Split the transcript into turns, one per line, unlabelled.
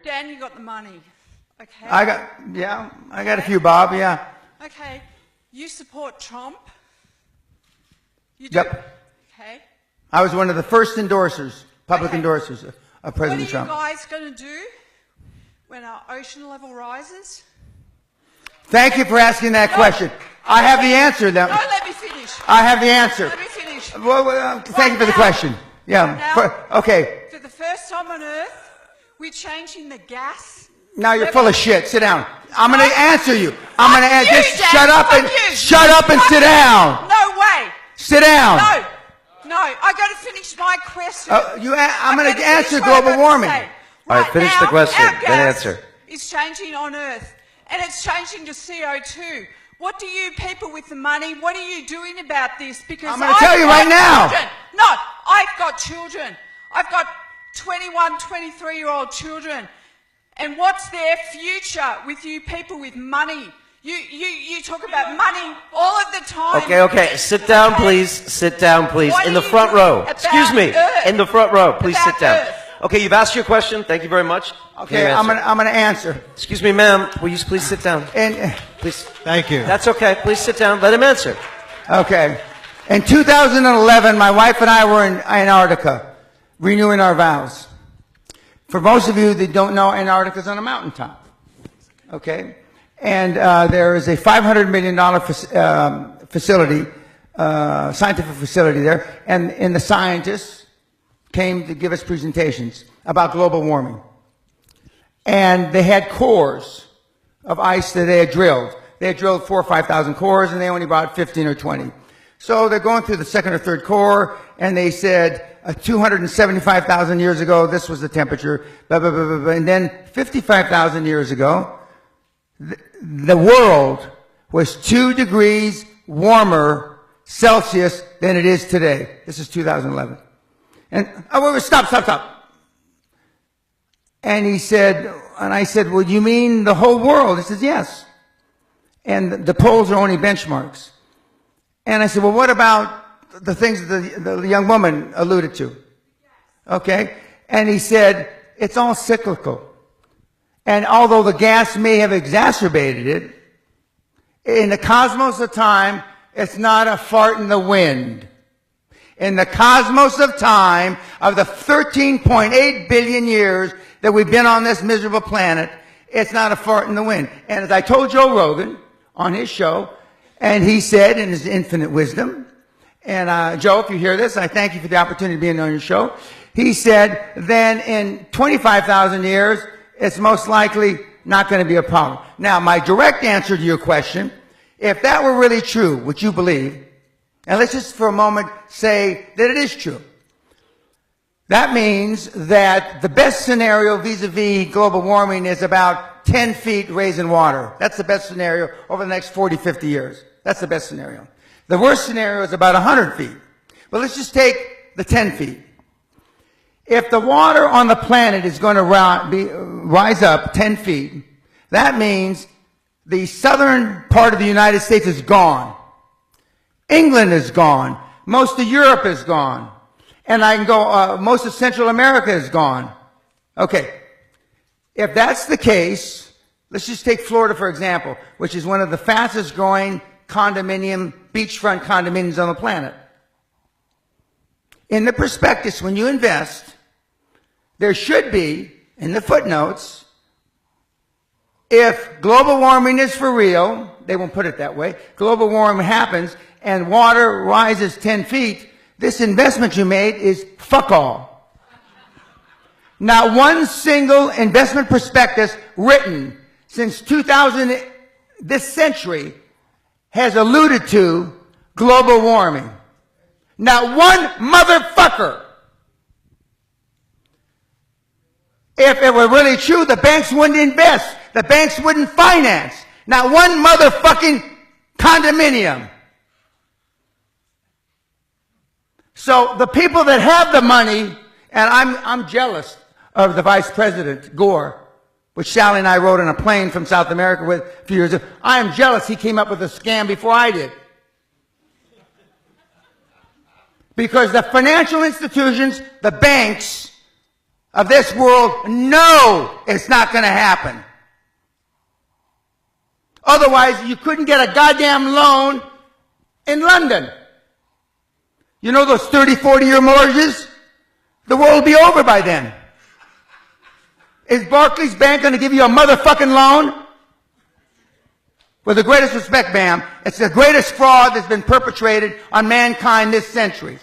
Dan, you got the money. Okay.
I got a few, Bob, yeah.
Okay. You support Trump? You do?
Yep.
Okay.
I was one of the first endorsers, public endorsers of President Trump.
What are you guys going to do when our ocean level rises?
Thank you for asking that question. I have the answer.
No, let me finish.
I have the answer.
Let me finish.
Well, thank you for the question. Yeah. Okay.
For the first time on Earth, we're changing the gas.
Now you're full of shit. Sit down. I'm going to answer you. I'm going to answer. Just
Dad.
shut up and sit down.
No way.
Sit down.
No. I got to finish my question.
I'm going to answer global warming.
All right, finish the question, then answer.
It's changing on Earth, and it's changing to CO2. What do you people with the money, what are you doing about this? Because
I'm going to tell you right now.
No, I've got children. I've got 21, 23-year-old children. And what's their future with you people with money? You talk about money all of the time.
Okay. Sit down, please. Sit down, please. In the front row. Excuse me. In the front row. Please sit down. Okay, you've asked your question. Thank you very much.
Okay, I'm going to answer.
Excuse me, ma'am. Will you please sit down? Please.
Thank you.
That's okay. Please sit down. Let him answer.
Okay. In 2011, my wife and I were in Antarctica, renewing our vows. For most of you that don't know, Antarctica is on a mountaintop. Okay? And there is a $500 million facility, scientific facility there, and the scientists came to give us presentations about global warming. And they had cores of ice that they had drilled. They had drilled 4,000 or 5,000 cores, and they only brought 15 or 20. So they're going through the second or third core, and they said 275,000 years ago, this was the temperature, blah, blah, blah, blah, blah. And then 55,000 years ago, the world was 2 degrees warmer Celsius than it is today. This is 2011. And stop. And he said, and I said, well, you mean the whole world? He says, yes. And the polls are only benchmarks. And I said, well, what about the things that the young woman alluded to? Okay. And he said, it's all cyclical. And although the gas may have exacerbated it, in the cosmos of time, it's not a fart in the wind. In the cosmos of time, of the 13.8 billion years that we've been on this miserable planet, it's not a fart in the wind. And as I told Joe Rogan on his show, and he said in his infinite wisdom, and Joe, if you hear this, I thank you for the opportunity of being on your show. He said, then in 25,000 years, it's most likely not going to be a problem. Now, my direct answer to your question, if that were really true, which you believe, and let's just for a moment say that it is true. That means that the best scenario vis-a-vis global warming is about 10 feet raise in water. That's the best scenario over the next 40, 50 years. That's the best scenario. The worst scenario is about 100 feet. But let's just take the 10 feet. If the water on the planet is going to rise up 10 feet, that means the southern part of the United States is gone. England is gone. Most of Europe is gone. And I can go, most of Central America is gone. Okay. If that's the case, let's just take Florida, for example, which is one of the fastest growing beachfront condominiums on the planet. In the prospectus, when you invest, there should be, in the footnotes, if global warming is for real, they won't put it that way, global warming happens and water rises 10 feet, this investment you made is fuck all. Not one single investment prospectus written since 2000, this century, has alluded to global warming. Not one motherfucker. If it were really true, the banks wouldn't invest. The banks wouldn't finance. Not one motherfucking condominium. So the people that have the money, and I'm jealous of the Vice President, Gore, which Sally and I rode on a plane from South America with a few years ago. I am jealous he came up with a scam before I did. Because the financial institutions, the banks, of this world know it's not going to happen. Otherwise, you couldn't get a goddamn loan in London. You know those 30, 40-year mortgages? The world will be over by then. Is Barclays Bank going to give you a motherfucking loan? With the greatest respect, ma'am, it's the greatest fraud that's been perpetrated on mankind this century.